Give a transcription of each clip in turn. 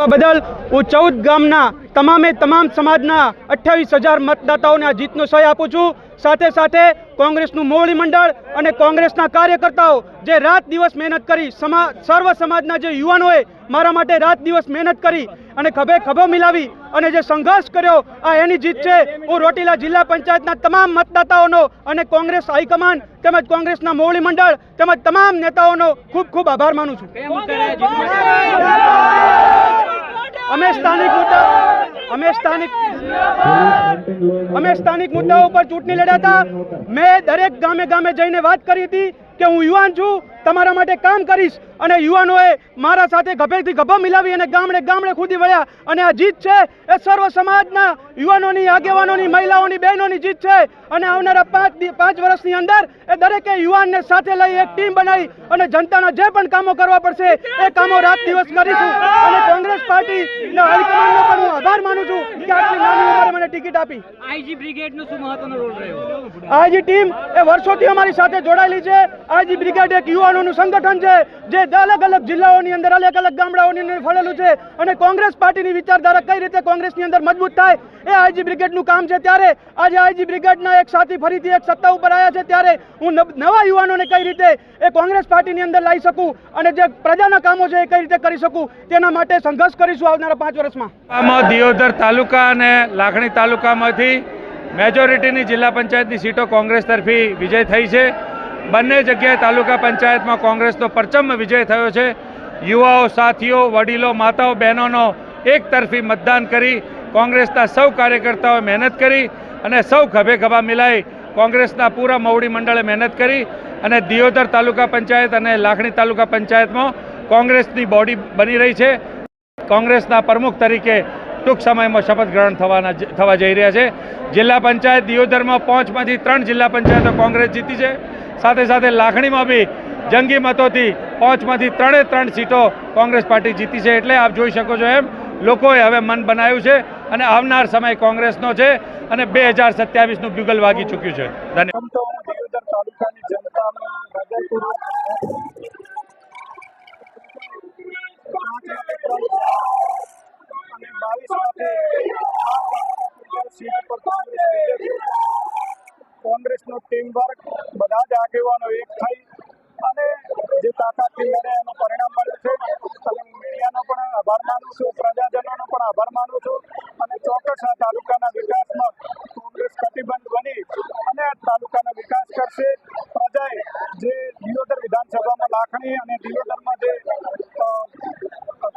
બદલ હું 14 ગામના તમામ સમાજના 28,000 મતદાતાઓને આ જીતનો સહી આપું છું। સાથે સાથે કોંગ્રેસનું મોવડી મંડળ અને કોંગ્રેસના કાર્યકર્તાઓ જે રાત દિવસ મહેનત કરી, સર્વ સમાજના જે યુવાનોએ મારા માટે રાત દિવસ મહેનત કરી અને ખભે ખભો મિલાવી અને જે સંઘર્ષ કર્યો, આ એની જીત છે। હું રોટીલા જિલ્લા પંચાયતના તમામ મતદાતાઓનો અને કોંગ્રેસ હાઈકમાન્ડ તેમજ કોંગ્રેસના મોવડી મંડળ તેમજ તમામ નેતાઓનો ખૂબ ખૂબ આભાર માનું છું। અમે સ્થાનિક મુદ્દાઓ પર ચૂંટણી લડ્યા હતા। મેં દરેક ગામે જઈને વાત કરી હતી કે હું યુવાન છું, તમારા માટે કામ કરીશ, અને યુવાનોએ મારા સાથે ગભેથી ગભા મિલાવી અને ગામડે ખુદી વળ્યા અને આ જીત છે એ સર્વ સમાજના યુવાનોની, આગેવાનોની, મહિલાઓની, બહેનોની જીત છે। અને આવનારા 5 વર્ષની અંદર એ દરેકે યુવાનને સાથે લઈ એક ટીમ બનાવી અને જનતાના જે પણ કામો કરવા પડશે એ કામો રાત દિવસ કરીશું। અને કોંગ્રેસ પાર્ટીના હાઈકમાન્ડનો પણ હું આભાર માનું છું કે આટલી નાની ઉંમરે મને ટિકિટ આપી। આઈજી બ્રિગેડનો શું મહત્વનો રોલ રહ્યો? આઈજી ટીમ એ વર્ષોથી અમારી સાથે જોડાયેલી છે। આઈજી બ્રિગેડ એક યુવાનોનું સંગઠન છે જે અલગ જિલ્લાઓની અંદર, અલગ ગામડાઓની અંદર ફળેલું છે અને કોંગ્રેસ પાર્ટીની વિચારધારા કઈ રીતે કોંગ્રેસની અંદર મજબૂત થાય એ આઈજી બ્રિગેડનું કામ છે। ત્યારે આજે આઈજી બ્રિગેડના એક સાથી ફરીથી એક સત્તા ઉપર આવ્યા છે, ત્યારે હું નવા યુવાનોને કઈ રીતે એ કોંગ્રેસ પાર્ટીની અંદર લાવી શકું અને જે પ્રજાના કામો છે એ કઈ રીતે કરી શકું તેના માટે સંઘર્ષ કરીશું આવનારા 5 વર્ષમાં। આમાં દિયોદર તાલુકા અને લાખણી તાલુકામાંથી મેજોરિટીની જિલ્લા પંચાયતની સીટો કોંગ્રેસ તરફી વિજય થઈ છે। બંને જગ્યાએ તાલુકા પંચાયતમાં કોંગ્રેસનો પરચમ વિજય થયો છે। યુવાઓ, સાથીઓ, વડીલો, માતાઓ, બહેનોનો એક તરફી મતદાન કરી કોંગ્રેસના સૌ કાર્યકર્તાઓએ મહેનત કરી અને સૌ ખભે ખભા મિલાઈ કોંગ્રેસના પૂરા મોવડી મંડળે મહેનત કરી અને દિયોદર તાલુકા પંચાયત અને લાખણી તાલુકા પંચાયતમાં કોંગ્રેસની બોડી બની રહી છે। કોંગ્રેસના પ્રમુખ તરીકે ટૂંક સમયમાં શપથ ગ્રહણ થવા જઈ રહ્યા છે। જિલ્લા પંચાયત દિયોદરમાં 5માંથી 3 જિલ્લા પંચાયતો કોંગ્રેસ જીતી છે। સાથે લાખણીમાં બી જંગી મતોથી 5માંથી 3 સીટો કોંગ્રેસ પાર્ટી જીતી છે। એટલે આપ જોઈ શકો છો એમ લોકોએ હવે મન બનાવ્યું છે અને આવનાર સમય કોંગ્રેસનો છે અને 2027નું બ્યુગલ વાગી ચૂક્યું છે। કોંગ્રેસનો ટીમ વર્ક, બધા જ આગેવાનો એક થઈ અને જે તાકાતથી લડે એનું પરિણામ મળ્યું છે। અને મીડિયાનો પણ આભાર માનું છું, પ્રજાજનોનો પણ આભાર માનું છું અને ચોક્કસ આ તાલુકાના વિકાસમાં કોંગ્રેસ કટિબદ્ધ બની અને આ તાલુકાનો વિકાસ કરશે। પ્રજાએ જે દિયોદર વિધાનસભામાં લાખણી અને દિયોદરમાં જે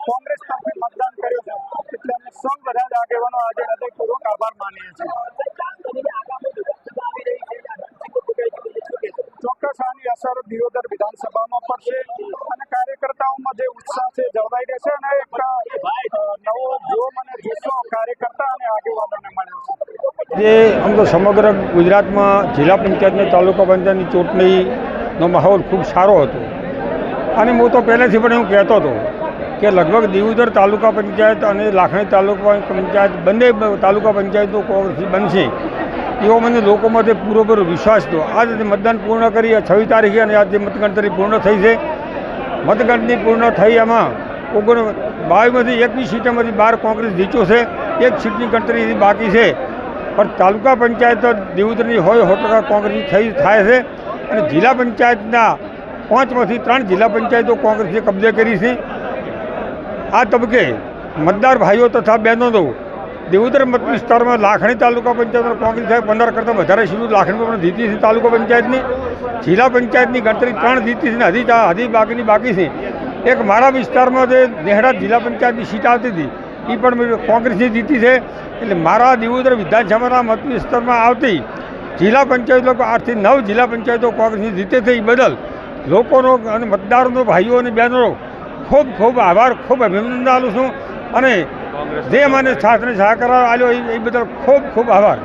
કોંગ્રેસ તરફી મતદાન કર્યું છે એટલે અમે સૌ બધા જ આગેવાનો આજે હૃદયપૂર્વક આભાર માનીએ છીએ। ચોક્કસ આની અસર દિયોદર વિધાનસભામાં પડશે અને કાર્યકર્તાઓમાં જે ઉત્સાહ છે જળવાઈ રહેશે અને એક નવો જોમ અને જુસ્સો કાર્યકર્તા અને આગેવાનોને મળ્યો છે। જે આમ તો સમગ્ર ગુજરાતમાં જિલ્લા પંચાયતની, તાલુકા પંચાયતની ચૂંટણીનો માહોલ ખૂબ સારો હતો અને હું તો પહેલેથી પણ એવું કહેતો હતો કે લગભગ દિયોદર તાલુકા પંચાયત અને લાખણી તાલુકા પંચાયત બંને તાલુકા પંચાયતો કોંગ્રેસી બનશે એવો મને લોકોમાંથી પૂરેપૂરો વિશ્વાસ હતો। આજે મતદાન પૂર્ણ કરી 26 તારીખે અને આજે મતગણતરી પૂર્ણ થઈ છે। મતગણતરી પૂર્ણ થઈ એમાં 22માંથી 21 સીટોમાંથી 12 કોંગ્રેસ જીત્યો છે। એક સીટની ગણતરી બાકી છે પણ તાલુકા પંચાયત દિયોદરની હોય 100% કોંગ્રેસી થાય છે અને જિલ્લા પંચાયતના 5માંથી 3 જિલ્લા પંચાયતો કોંગ્રેસે કબજે કરી છે। આ તબક્કે મતદાર ભાઈઓ તથા બહેનો દિયોદર મત વિસ્તારમાં લાખણી તાલુકા પંચાયતમાં કોંગ્રેસ 15 કરતાં વધારે સીટો લાખણીમાં પણ જીતી છે। તાલુકા પંચાયતની જિલ્લા પંચાયતની ગણતરી 3 જીતી છે ને હજી બાકી છે। એક મારા વિસ્તારમાં જે નેહડા જિલ્લા પંચાયતની સીટ આવતી હતી એ પણ કોંગ્રેસની જીતી છે। એટલે મારા દિયોદર વિધાનસભાના મત વિસ્તારમાં આવતી જિલ્લા પંચાયતો 8 થી 9 જિલ્લા પંચાયતો કોંગ્રેસની જીતે છે। એ બદલ લોકોનો અને મતદારોનો, ભાઈઓ અને બહેનોનો ખૂબ આભાર, ખૂબ અભિનંદન આપું છું અને જે મને સાથ અને સહકાર આપ્યો એ બદલ ખૂબ આભાર।